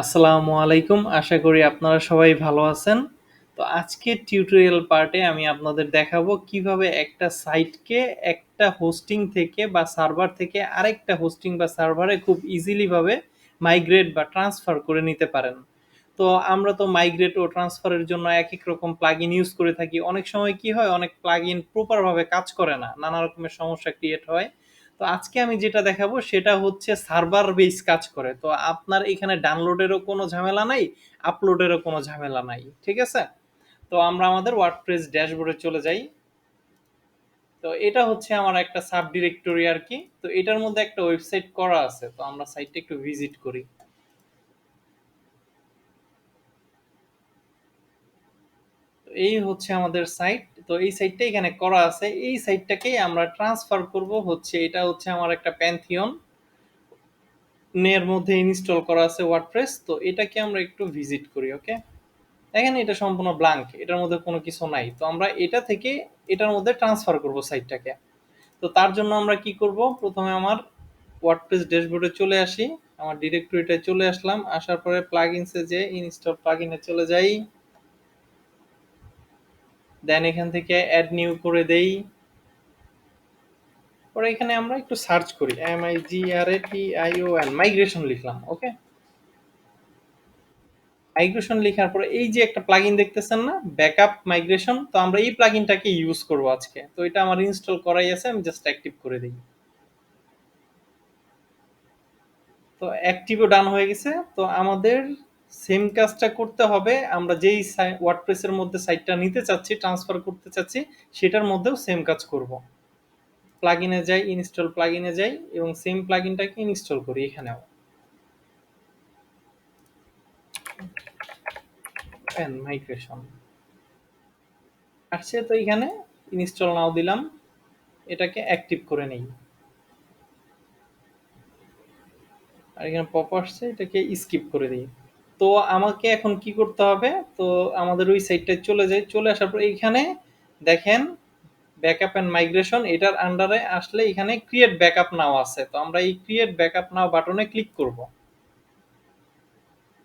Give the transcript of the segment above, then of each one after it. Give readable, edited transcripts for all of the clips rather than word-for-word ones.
আসসালামু আলাইকুম। আশা করি আপনারা সবাই ভালো আছেন। তো আজকের টিউটোরিয়াল পার্টে আমি আপনাদের দেখাবো কিভাবে একটা সাইটকে একটা হোস্টিং থেকে বা সার্ভার থেকে আরেকটা হোস্টিং বা সার্ভারে খুব ইজিলি ভাবে মাইগ্রেট বা ট্রান্সফার করে নিতে পারেন। তো আমরা তো মাইগ্রেট ও ট্রান্সফারের জন্য একেক রকম প্লাগইন ইউজ করে থাকি। অনেক সময় কি হয়, অনেক প্লাগইন প্রপার ভাবে কাজ করে না, নানা রকমের সমস্যা ক্রিয়েট হয়। তো আজকে আমি যেটা দেখাবো সেটা হচ্ছে সার্ভার বেস কাজ করে। তো আপনার এখানে ডাউনলোডেরও কোনো ঝামেলা নাই, আপলোডেরও কোনো ঝামেলা নাই, ঠিক আছে? তো আমরা আমাদের ওয়ার্ডপ্রেস ড্যাশবোর্ডে চলে যাই। তো এটা হচ্ছে আমার একটা সাব ডিরেক্টরি আর কি। তো এটার মধ্যে একটা ওয়েবসাইট করা আছে, তো আমরা সাইটটা একটু ভিজিট করি। তো এই হচ্ছে আমাদের সাইট। তো এই সাইটটা এখানে করা আছে, এই সাইটটাকেই আমরা ট্রান্সফার করব। হচ্ছে এটা হচ্ছে আমার একটা প্যান্থিয়ন এর মধ্যে ইনস্টল করা আছে ওয়ার্ডপ্রেস। তো এটাকে আমরা একটু ভিজিট করি। ওকে, দেখেন এটা সম্পূর্ণ ব্ল্যাঙ্ক, এটার মধ্যে কোনো কিছু নাই। তো আমরা এটা থেকে এটার মধ্যে ট্রান্সফার করব সাইটটাকে। তো তার জন্য আমরা কি করব, প্রথমে আমার ওয়ার্ডপ্রেস ড্যাশবোর্ডে চলে আসি, আমার ডিরেক্টরিটায় চলে আসলাম, আসার পরে প্লাগইনসে যে ইনস্টল প্লাগইনে চলে যাই, দেন এখান থেকে অ্যাড নিউ করে দেই। পরে এখানে আমরা একটু সার্চ করি, MIGRATION মাইগ্রেশন লিখলাম। ওকে, মাইগ্রেশন লেখার পরে এই যে একটা প্লাগইন দেখতেছেন না, ব্যাকআপ মাইগ্রেশন, তো আমরা এই প্লাগইনটাকে ইউজ করব আজকে। তো এটা আমার ইনস্টল করাই আছে, আমি জাস্ট অ্যাক্টিভ করে দিই। তো অ্যাক্টিভও ডান হয়ে গেছে। তো আমাদের সেম কাজটা করতে হবে, আমরা যেই ওয়ার্ডপ্রেসের মধ্যে সাইটটা নিতে চাচ্ছি, ট্রান্সফার করতে চাচ্ছি, সেটার মধ্যেও সেম কাজ করব। প্লাগইনে যাই, ইনস্টল প্লাগইনে যাই এবং সেম প্লাগইনটাকে ইনস্টল করি এখানেও। মাইগ্রেশন আসছে, তো এখানে ইনস্টল নাও দিলাম, এটাকে অ্যাক্টিভ করে নেই। আর এখানে পপ আসছে, এটাকে স্কিপ করে দিই। তো আমাকে এখন কি করতে হবে, তো আমাদের ওই সাইটটায় চলে যাই, চলে আসার পর এইখানে দেখেন ব্যাকআপ এন্ড মাইগ্রেশন, এটার আন্ডারে আসলে এখানে ক্রিয়েট ব্যাকআপ নাও আছে। তো আমরা এই ক্রিয়েট ব্যাকআপ নাও বাটনে ক্লিক করব।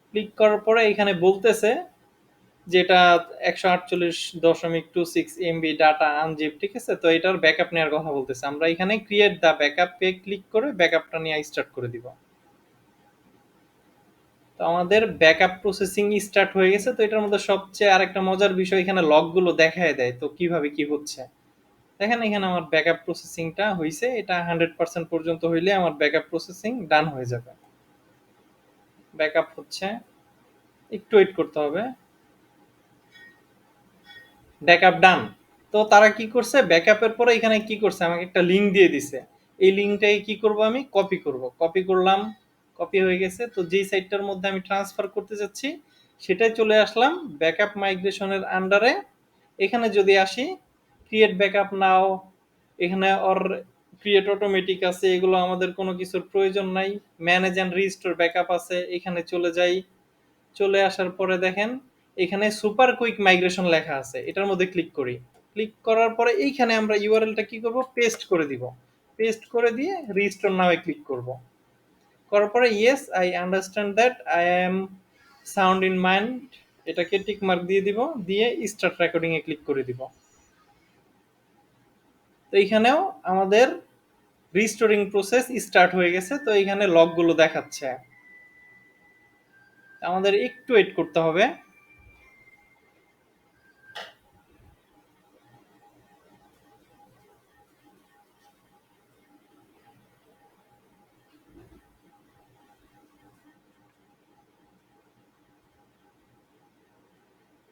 ক্লিক করার পরে এখানে বলতেছে যেটা 148.26 MB ডাটা আনজিপ, ঠিক আছে? তো এটার ব্যাকআপ নেওয়ার কথা বলতেছে। আমরা এখানে ক্রিয়েট দা ব্যাকআপে ক্লিক করে ব্যাকআপটা নিয়ে স্টার্ট করে দিব। তো আমাদের ব্যাকআপ প্রসেসিং স্টার্ট হয়ে গেছে। তো এটার মধ্যে সবচেয়ে আরেকটা মজার বিষয়, এখানে লগগুলো দেখায় দেয় তো কিভাবে কি হচ্ছে। দেখেন এখানে আমার ব্যাকআপ প্রসেসিংটা হয়েছে, এটা 100% পর্যন্ত হইলে আমার ব্যাকআপ প্রসেসিং ডান হয়ে যাবে। ব্যাকআপ হচ্ছে, একটু ওয়েট করতে হবে। ব্যাকআপ ডান। তো তারা কি করছে, ব্যাকআপের পরে এখানে কি করছে, আমাকে একটা লিঙ্ক দিয়ে দিছে। এই লিঙ্কটাকে কি করব, আমি কপি করব। কপি করলাম, কপি হয়ে গেছে। তো যেই সাইটটার মধ্যে আমি ট্রান্সফার করতে যাচ্ছি সেটাই চলে আসলাম ব্যাকআপ মাইগ্রেশনের আন্ডারে। এখানে যদি আসি, ক্রিয়েট ব্যাকআপ নাও, এখানে অর ক্রিয়েট অটোমেটিক আছে, এগুলো আমাদের কোনো কিছুর প্রয়োজন নাই। ম্যানেজ অ্যান্ড রিস্টোর ব্যাকআপ আছে, এখানে চলে যাই। চলে আসার পরে দেখেন এখানে সুপার কুইক মাইগ্রেশন লেখা আছে, এটার মধ্যে ক্লিক করি। ক্লিক করার পরে এইখানে আমরা ইউআরএলটা কি করব, পেস্ট করে দিব। পেস্ট করে দিয়ে রিস্টোর নাও ক্লিক করব। করার পরে yes I understand that I am sound in mind, এটাকে টিক মার্ক দিয়ে দিব, দিয়ে স্টার্ট রেকর্ডিং এ ক্লিক করে দিব। তো এখানেও আমাদের রিস্টোরিং প্রসেস স্টার্ট হয়ে গেছে। তো এখানে লগগুলো দেখাচ্ছে, আমাদের একটু ওয়েট করতে হবে।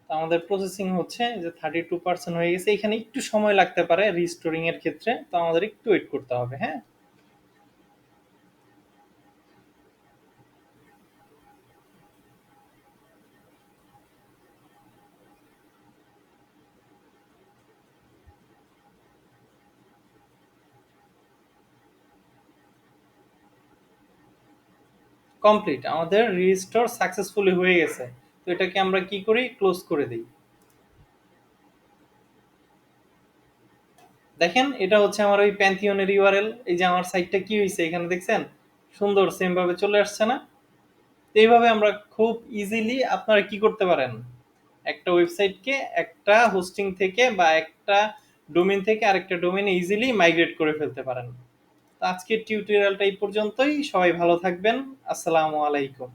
আমাদের প্রসেসিং হচ্ছে যে 32% হয়ে গেছে, এখানে একটু সময় লাগতে পারে রিস্টোরিং এর ক্ষেত্রে, তো আমাদের একটু ওয়েট করতে হবে। হ্যাঁ, কমপ্লিট, আমাদের রিস্টোর সাকসেসফুলি হয়ে গেছে। তো এটাকে আমরা কি করি, ক্লোজ করে দিই। দেখেন এটা হচ্ছে আমার ওই প্যান্থিয়নের ইউআরএল। এই যে আমার সাইটটা কি হয়েছে এখানে দেখছেন, সুন্দর সেম ভাবে চলে আসছে না? তো এইভাবে আমরা খুব ইজিলি আপনারা কি করতে পারেন, একটা ওয়েবসাইটকে একটা হোস্টিং থেকে বা একটা ডোমেন থেকে আরেকটা ডোমেনে ইজিলি মাইগ্রেট করে ফেলতে পারেন। তো আজকের টিউটোরিয়ালটা এই পর্যন্তই। সবাই ভালো থাকবেন। আসসালামু আলাইকুম।